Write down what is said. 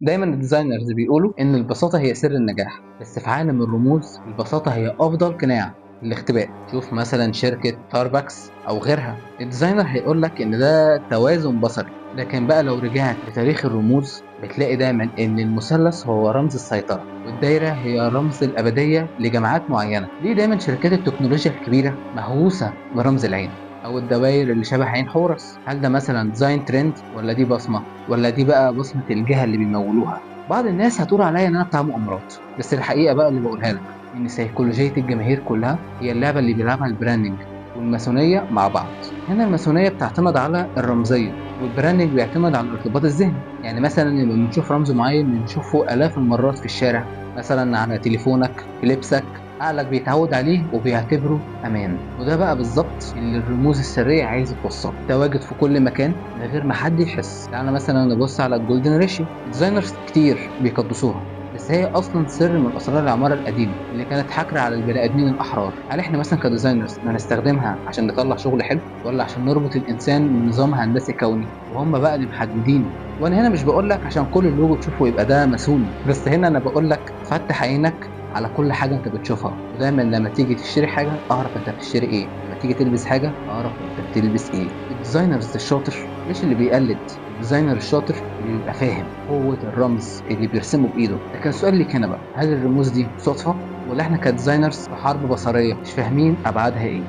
دايما الديزاينرز بيقولوا ان البساطة هي سر النجاح، بس في عالم الرموز البساطة هي افضل قناع للاختباء. شوف مثلا شركة ستاربكس او غيرها، الديزاينر هيقول لك ان ده توازن بصري، لكن بقى لو رجعت لتاريخ الرموز بتلاقي دايما ان المثلث هو رمز السيطرة، والدايرة هي رمز الابدية لجماعات معينة. ليه دايما شركات التكنولوجيا الكبيرة مهووسة برمز العين او الدوائر اللي شبه عين حورس؟ هل ده مثلا ديزاين ترند، ولا دي بصمة، ولا دي بقى بصمة الجهة اللي بيمولوها؟ بعض الناس هتقول عليا ان انا بتاع مؤامرات، بس الحقيقة بقى اللي بقولها لك ان سيكولوجية الجماهير كلها هي اللعبة اللي بيلعبها البراندنج والماسونية مع بعض. هنا الماسونية بتعتمد على الرمزية، والبراندنج بيعتمد على الارتباط الذهني. يعني مثلا لما بنشوف رمز معين بنشوفه آلاف المرات في الشارع، مثلا على تليفونك، في لبسك، عقلك بيتعود عليه وبيعتبره امان. وده بقى بالظبط اللي الرموز السريه عايزه توصله، تواجد في كل مكان من غير ما حد يحس. يعني مثلا نبص على الجولدن ريشيو، ديزاينرز كتير بيقدسوها، بس هي اصلا سر من اسرار العماره القديمه اللي كانت حاكره على البني ادمين الاحرار. هل احنا مثلا كديزاينرز هنستخدمها عشان نطلع شغل حلو، ولا عشان نربط الانسان بنظام هندسي كوني وهم بقى اللي محددين؟ وانا هنا مش بقول لك عشان كل اللوجو تشوفه يبقى ده ماسوني، بس هنا انا بقول لك فتح عينك على كل حاجة انت بتشوفها، ودايما لما تيجي تشتري حاجة اعرف انت بتشتري ايه، لما تيجي تلبس حاجة اعرف انت بتلبس ايه. الديزاينرز الشاطر مش اللي بيقلد، الديزاينر الشاطر اللي بيبقى فاهم قوة الرمز اللي بيرسمه بايده. لكن السؤال ليك هنا بقى، هل الرموز دي صدفة، ولا احنا كديزاينرز في حرب بصرية مش فاهمين ابعادها ايه؟